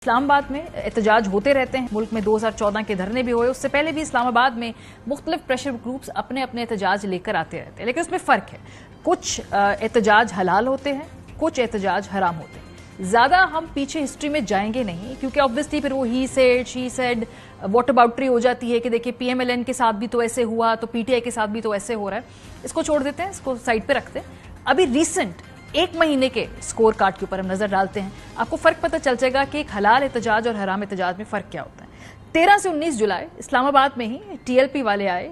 इस्लामाबाद में एहतजाज होते रहते हैं। मुल्क में 2014 के धरने भी हुए, उससे पहले भी इस्लामाबाद में मुख्तलिफ प्रेशर ग्रुप्स अपने अपने एहतजाज लेकर आते रहते हैं। लेकिन उसमें फ़र्क है, कुछ एहतजाज हलाल होते हैं, कुछ एहतजाज हराम होते हैं। ज़्यादा हम पीछे हिस्ट्री में जाएंगे नहीं, क्योंकि ऑब्वियसली फिर वो ही सेड शी सेड वॉट अबाउटरी हो जाती है कि देखिए PMLN के साथ भी तो ऐसे हुआ, तो PTI के साथ भी तो ऐसे हो रहा है। इसको छोड़ देते हैं, इसको साइड पे रखते हैं। अभी रिसेंट एक महीने के स्कोर कार्ड के ऊपर हम नजर डालते हैं। आपको फर्क पता चल जाएगा कि एक हलाल एहतजाज और हराम एहतजाज में फर्क क्या होता है। 13 से 19 जुलाई इस्लामाबाद में ही TLP वाले आए,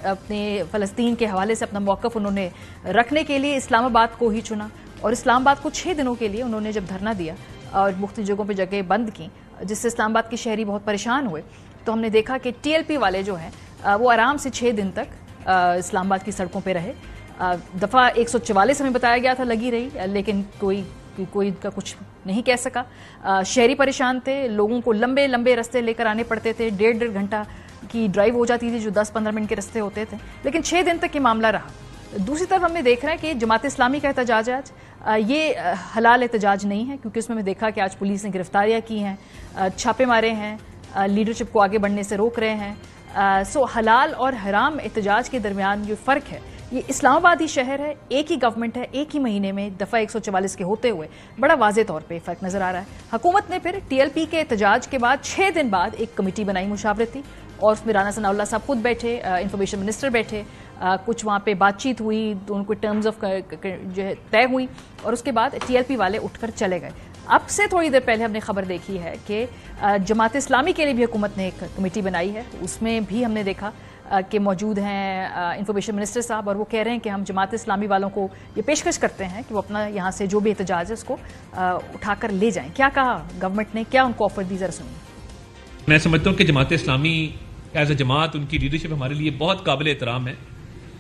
अपने फ़लस्तीन के हवाले से अपना मौक़िफ़ उन्होंने रखने के लिए इस्लामाबाद को ही चुना, और इस्लामाबाद को 6 दिनों के लिए उन्होंने जब धरना दिया और मुख्तलिफ जगहों पर जगह बंद की, जिससे इस्लामाबाद के शहरी बहुत परेशान हुए, तो हमने देखा कि TLP वाले जो हैं वो आराम से 6 दिन तक इस्लामाबाद की सड़कों पर रहे। दफ़ा 144 हमें बताया गया था लगी रही, लेकिन कोई का कुछ नहीं कह सका। शहरी परेशान थे, लोगों को लंबे लंबे रास्ते लेकर आने पड़ते थे, 1.5 घंटा की ड्राइव हो जाती थी जो 10-15 मिनट के रास्ते होते थे, लेकिन 6 दिन तक ये मामला रहा। दूसरी तरफ हमने देख रहे हैं कि जमात इस्लामी का एहतजाज आज ये हलाल एहतजाज नहीं है, क्योंकि उसमें हमें देखा कि आज पुलिस ने गिरफ्तारियाँ की हैं, छापे मारे हैं, लीडरशिप को आगे बढ़ने से रोक रहे हैं। सो हलाल और हराम एहतजाज के दरमियान जो फ़र्क है, ये इस्लामाबाद ही शहर है, एक ही गवर्नमेंट है, एक ही महीने में दफ़ा 144 के होते हुए बड़ा वाज़े तौर पे फ़र्क नज़र आ रहा है। हुकूमत ने फिर TLP के एहतजाज के बाद 6 दिन बाद एक कमेटी बनाई मुशावरती, और उसमें राना सनाउल्लाह साहब खुद बैठे, इंफॉर्मेशन मिनिस्टर बैठे, कुछ वहाँ पे बातचीत हुई, दोनों को टर्म्स ऑफ जो है तय हुई, और उसके बाद TLP वाले उठकर चले गए। अब से थोड़ी देर पहले हमने खबर देखी है कि जमात इस्लामी के लिए भी हुकूमत ने एक कमेटी बनाई है, उसमें भी हमने देखा कि मौजूद हैं इंफॉर्मेशन मिनिस्टर साहब, और वो कह रहे हैं कि हम जमात इस्लामी वालों को ये पेशकश करते हैं कि वो अपना यहाँ से जो भी एहतजाज है उसको उठाकर ले जाएं। क्या कहा गवर्नमेंट ने, क्या उनको ऑफर दी, जरा सुनिए। मैं समझता हूँ कि जमात इस्लामी एज ए जमात, उनकी लीडरशिप हमारे लिए बहुत काबिल एहतराम है।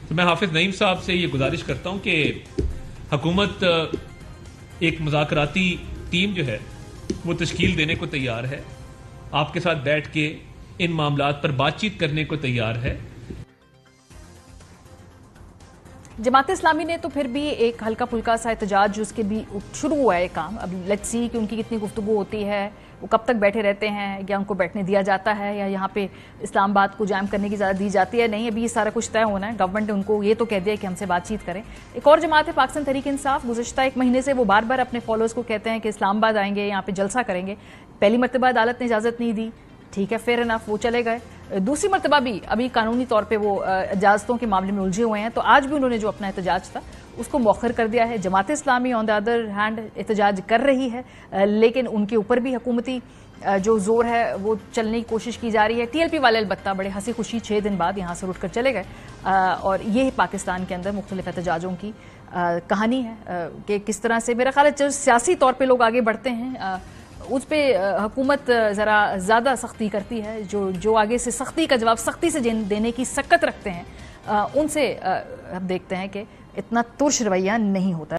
तो मैं हाफिज नईम साहब से ये गुजारिश करता हूँ कि हुकूमत एक मुज़ाकराती टीम जो है वो तश्कील देने को तैयार है, आपके साथ बैठ के इन मामलात पर बातचीत करने को तैयार है। जमात इस्लामी ने तो फिर भी एक हल्का फुल्का सा एहतजाज जो उसके भी शुरू हुआ है काम, अब लेट्स सी कि उनकी कितनी गुफ्तगू होती है, वो कब तक बैठे रहते हैं, या उनको बैठने दिया जाता है, या यहाँ पे इस्लामाबाद को जाम करने की इजाज़त दी जाती है, नहीं, अभी ये सारा कुछ तय होना है। गवर्नमेंट ने उनको ये तो कह दिया कि हमसे बातचीत करें। एक और जमात है पाकिस्तान तहरीक इंसाफ, गुज़श्ता 1 महीने से वो बार बार अपने फॉलोअर्स को कहते हैं कि इस्लामाबाद आएंगे, यहाँ पे जलसा करेंगे। पहली मरतबा अदालत ने इजाज़त नहीं दी, ठीक है, फेयर इनफ, वो चले गए। दूसरी मरतबा भी अभी कानूनी तौर पे वो इजाज़तों के मामले में उलझे हुए हैं, तो आज भी उन्होंने जो अपना एहतजाज था उसको मौखर कर दिया है। Jamaat Islami on the other hand एहतजाज कर रही है, लेकिन उनके ऊपर भी हुकूमती जो जोर है वो चलने की कोशिश की जा रही है। TLP वाले अलबत्ता बड़े हंसी खुशी 6 दिन बाद यहाँ से उठकर चले गए, और ये पाकिस्तान के अंदर मुख्तलिफ एहतजाजों की कहानी है कि किस तरह से मेरा ख्याल है जो सियासी तौर पर लोग आगे बढ़ते हैं उस पर हुकूमत ज़रा ज़्यादा सख्ती करती है। जो आगे से सख्ती का जवाब सख्ती से देने की सकत रखते हैं, उनसे हम देखते हैं कि इतना तुर्श रवैया नहीं होता।